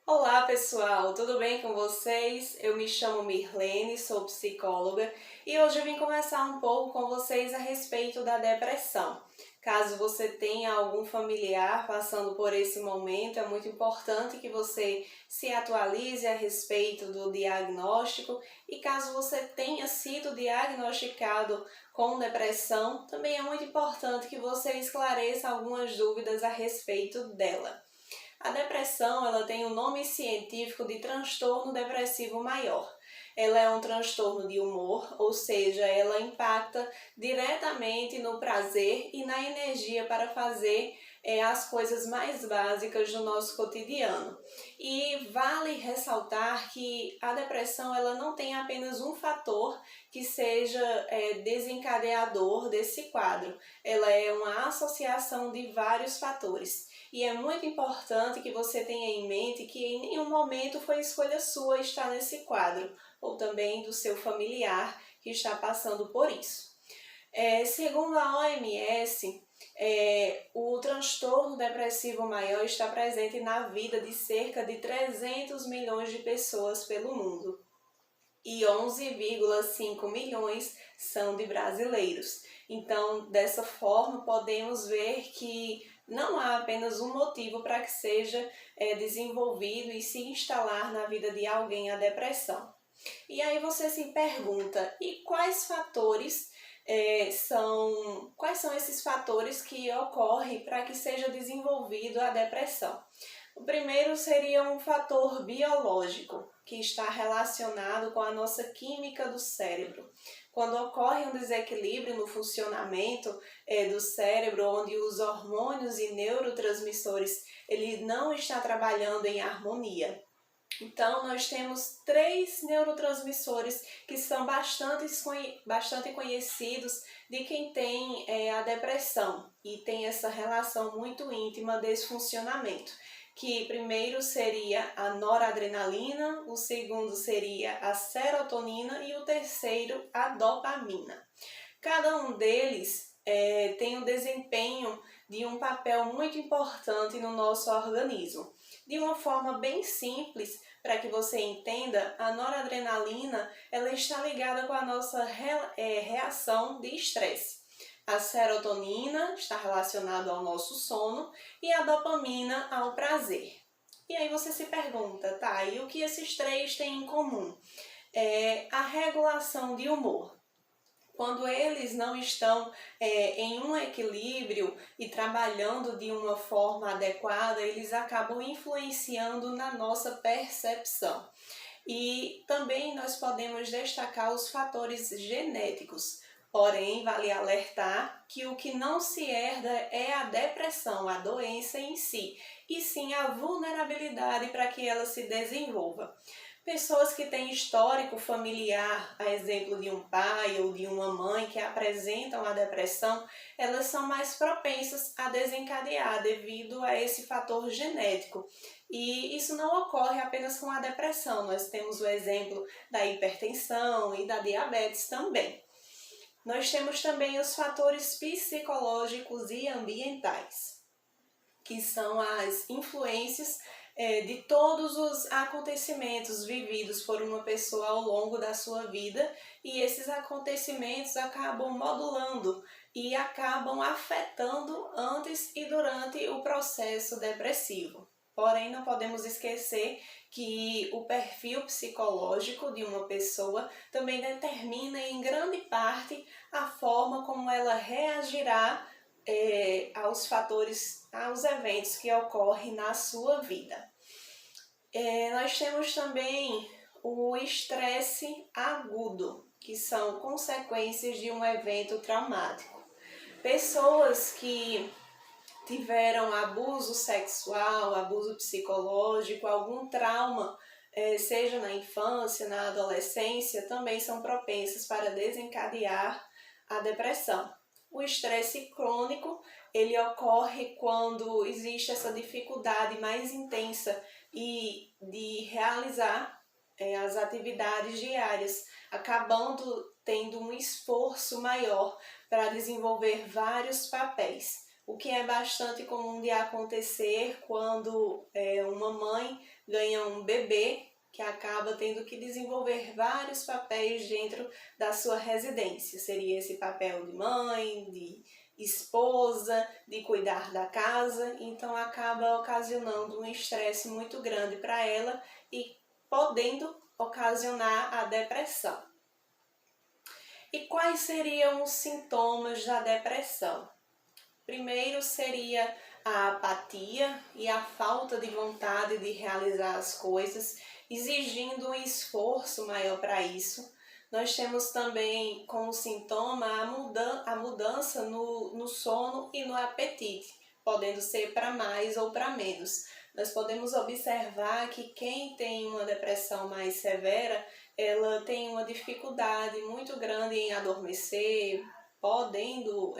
Olá pessoal, tudo bem com vocês? Eu me chamo Mirlene, sou psicóloga e hoje eu vim conversar um pouco com vocês a respeito da depressão. Caso você tenha algum familiar passando por esse momento, é muito importante que você se atualize a respeito do diagnóstico e caso você tenha sido diagnosticado com depressão, também é muito importante que você esclareça algumas dúvidas a respeito dela. A depressão, ela tem o nome científico de transtorno depressivo maior. Ela é um transtorno de humor, ou seja, ela impacta diretamente no prazer e na energia para fazer as coisas mais básicas do nosso cotidiano. E vale ressaltar que a depressão ela não tem apenas um fator que seja desencadeador desse quadro. Ela é uma associação de vários fatores. E é muito importante que você tenha em mente que em nenhum momento foi escolha sua estar nesse quadro, ou também do seu familiar que está passando por isso. Segundo a OMS, o transtorno depressivo maior está presente na vida de cerca de 300 milhões de pessoas pelo mundo e 11,5 milhões são de brasileiros. Então, dessa forma, podemos ver que não há apenas um motivo para que seja desenvolvido e se instalar na vida de alguém a depressão. E aí você se pergunta, e quais são esses fatores que ocorrem para que seja desenvolvido a depressão? O primeiro seria um fator biológico, que está relacionado com a nossa química do cérebro. Quando ocorre um desequilíbrio no funcionamento do cérebro, onde os hormônios e neurotransmissores ele não está trabalhando em harmonia. Então, nós temos 3 neurotransmissores que são bastante conhecidos de quem tem a depressão e tem essa relação muito íntima desse funcionamento. Que primeiro seria a noradrenalina, o segundo seria a serotonina e o terceiro a dopamina. Cada um deles tem um desempenho de um papel muito importante no nosso organismo. De uma forma bem simples, para que você entenda, a noradrenalina ela está ligada com a nossa reação de estresse. A serotonina está relacionada ao nosso sono e a dopamina ao prazer. E aí você se pergunta, tá, e o que esses três têm em comum? A regulação de humor. Quando eles não estão em um equilíbrio e trabalhando de uma forma adequada, eles acabam influenciando na nossa percepção. E também nós podemos destacar os fatores genéticos. Porém, vale alertar que o que não se herda é a depressão, a doença em si, e sim a vulnerabilidade para que ela se desenvolva. Pessoas que têm histórico familiar, a exemplo de um pai ou de uma mãe que apresentam a depressão, elas são mais propensas a desencadear devido a esse fator genético. E isso não ocorre apenas com a depressão, nós temos o exemplo da hipertensão e da diabetes também. Nós temos também os fatores psicológicos e ambientais, que são as influências de todos os acontecimentos vividos por uma pessoa ao longo da sua vida, e esses acontecimentos acabam modulando e acabam afetando antes e durante o processo depressivo. Porém, não podemos esquecer que o perfil psicológico de uma pessoa também determina em grande parte a forma como ela reagirá aos eventos que ocorrem na sua vida. Nós temos também o estresse agudo, que são consequências de um evento traumático. Pessoas que tiveram abuso sexual, abuso psicológico, algum trauma, seja na infância, na adolescência, também são propensas para desencadear a depressão. O estresse crônico, ele ocorre quando existe essa dificuldade mais intensa de realizar as atividades diárias, acabando tendo um esforço maior para desenvolver vários papéis. O que é bastante comum de acontecer quando uma mãe ganha um bebê, que acaba tendo que desenvolver vários papéis dentro da sua residência. Seria esse papel de mãe, de esposa, de cuidar da casa, então acaba ocasionando um estresse muito grande para ela e podendo ocasionar a depressão. E quais seriam os sintomas da depressão? Primeiro seria a apatia e a falta de vontade de realizar as coisas, exigindo um esforço maior para isso. Nós temos também como sintoma a mudança no sono e no apetite, podendo ser para mais ou para menos. Nós podemos observar que quem tem uma depressão mais severa, ela tem uma dificuldade muito grande em adormecer, podendo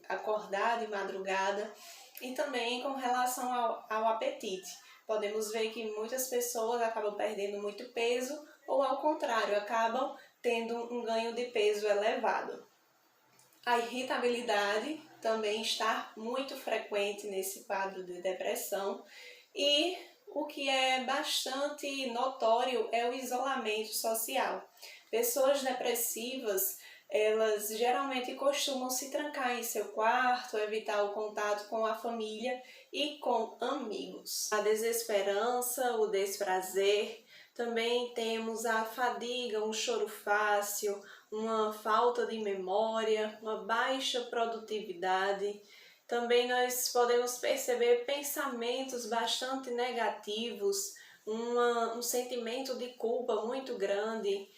acordar de madrugada, e também com relação ao apetite. Podemos ver que muitas pessoas acabam perdendo muito peso ou, ao contrário, acabam tendo um ganho de peso elevado. A irritabilidade também está muito frequente nesse quadro de depressão, e o que é bastante notório é o isolamento social. Pessoas depressivas, elas geralmente costumam se trancar em seu quarto, evitar o contato com a família e com amigos. A desesperança, o desprazer, também temos a fadiga, um choro fácil, uma falta de memória, uma baixa produtividade. Também nós podemos perceber pensamentos bastante negativos, um sentimento de culpa muito grande,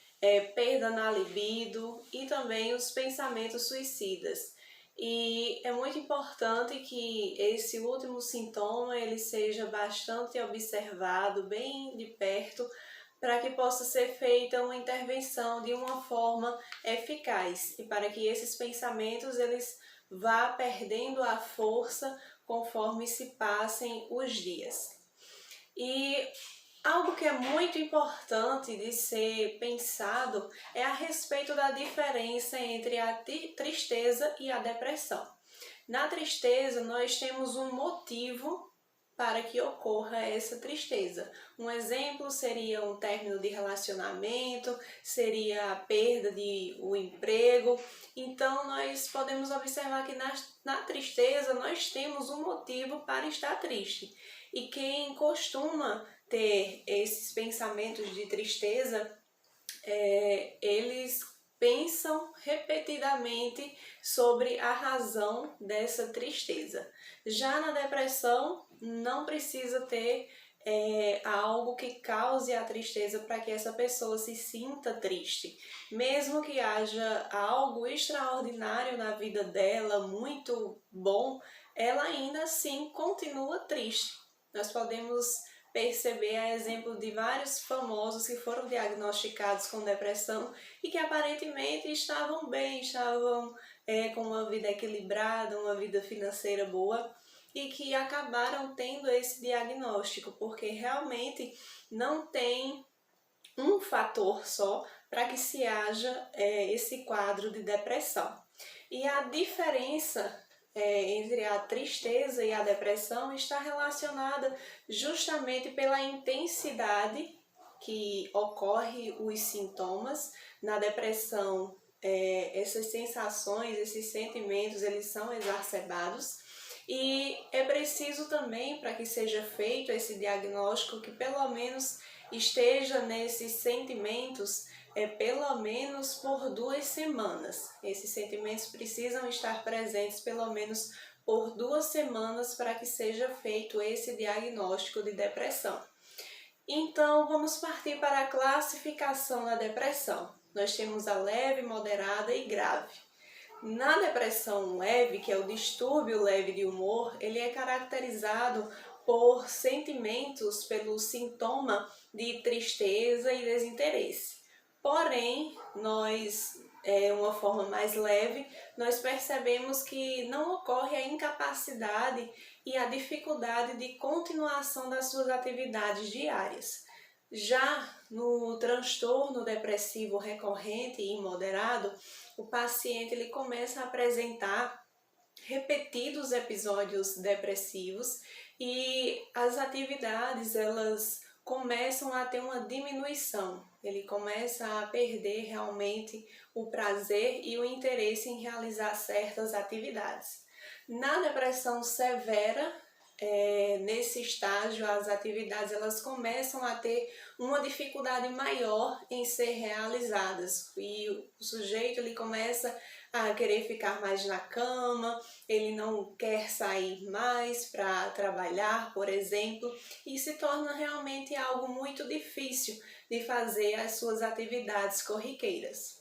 perda na libido e também os pensamentos suicidas. E é muito importante que esse último sintoma ele seja bastante observado, bem de perto, para que possa ser feita uma intervenção de uma forma eficaz e para que esses pensamentos eles vá perdendo a força conforme se passem os dias. E algo que é muito importante de ser pensado é a respeito da diferença entre a tristeza e a depressão. Na tristeza, nós temos um motivo para que ocorra essa tristeza. Um exemplo seria um término de relacionamento, seria a perda de um emprego. Então, nós podemos observar que na tristeza nós temos um motivo para estar triste. E quem costuma ter esses pensamentos de tristeza, eles pensam repetidamente sobre a razão dessa tristeza. Já na depressão, não precisa ter algo que cause a tristeza para que essa pessoa se sinta triste. Mesmo que haja algo extraordinário na vida dela, muito bom, ela ainda assim continua triste. Nós podemos perceber a exemplo de vários famosos que foram diagnosticados com depressão e que aparentemente estavam bem, estavam com uma vida equilibrada, uma vida financeira boa, e que acabaram tendo esse diagnóstico, porque realmente não tem um fator só para que se haja esse quadro de depressão. E a diferença entre a tristeza e a depressão está relacionada justamente pela intensidade que ocorre os sintomas. Na depressão, essas sensações, esses sentimentos, eles são exacerbados. E é preciso também, para que seja feito esse diagnóstico, que pelo menos esteja nesses sentimentos pelo menos por 2 semanas. Esses sentimentos precisam estar presentes pelo menos por 2 semanas para que seja feito esse diagnóstico de depressão. Então, vamos partir para a classificação da depressão. Nós temos a leve, moderada e grave. Na depressão leve, que é o distúrbio leve de humor, ele é caracterizado por sentimentos, pelo sintoma de tristeza e desinteresse. Porém, uma forma mais leve, nós percebemos que não ocorre a incapacidade e a dificuldade de continuação das suas atividades diárias. Já no transtorno depressivo recorrente e moderado, o paciente ele começa a apresentar repetidos episódios depressivos e as atividades elas começam a ter uma diminuição. Ele começa a perder realmente o prazer e o interesse em realizar certas atividades. Na depressão severa, nesse estágio, as atividades elas começam a ter uma dificuldade maior em ser realizadas e o sujeito ele começa a querer ficar mais na cama, ele não quer sair mais para trabalhar, por exemplo, e se torna realmente algo muito difícil de fazer as suas atividades corriqueiras.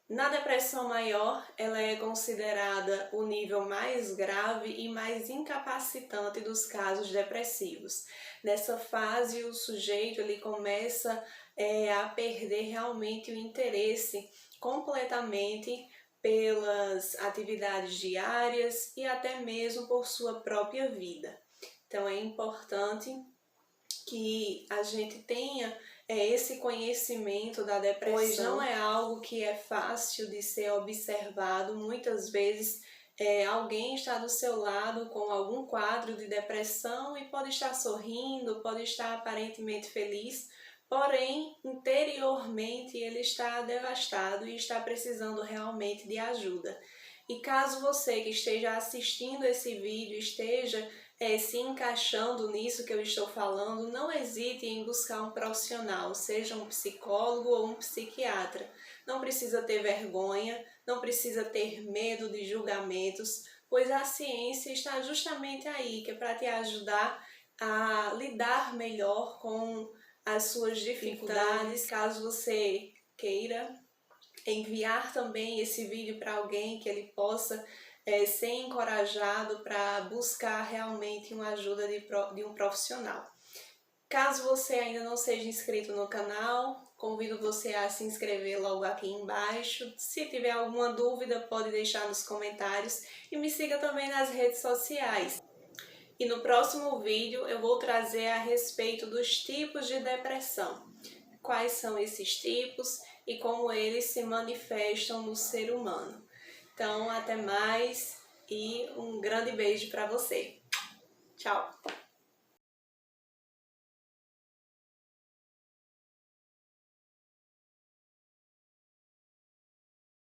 Na depressão maior, ela é considerada o nível mais grave e mais incapacitante dos casos depressivos. Nessa fase, o sujeito ele começa a perder realmente o interesse completamente pelas atividades diárias e até mesmo por sua própria vida. Então é importante que a gente tenha esse conhecimento da depressão, pois não é algo que é fácil de ser observado. Muitas vezes alguém está do seu lado com algum quadro de depressão e pode estar sorrindo, pode estar aparentemente feliz, porém interiormente ele está devastado e está precisando realmente de ajuda. E caso você que esteja assistindo esse vídeo esteja se encaixando nisso que eu estou falando, não hesite em buscar um profissional, seja um psicólogo ou um psiquiatra. Não precisa ter vergonha, não precisa ter medo de julgamentos, pois a ciência está justamente aí, que é para te ajudar a lidar melhor com as suas dificuldades. Caso você queira enviar também esse vídeo para alguém que ele possa ser encorajado para buscar realmente uma ajuda de um profissional. Caso você ainda não seja inscrito no canal, convido você a se inscrever logo aqui embaixo. Se tiver alguma dúvida, pode deixar nos comentários e me siga também nas redes sociais. E no próximo vídeo eu vou trazer a respeito dos tipos de depressão. Quais são esses tipos e como eles se manifestam no ser humano. Então, até mais e um grande beijo para você. Tchau!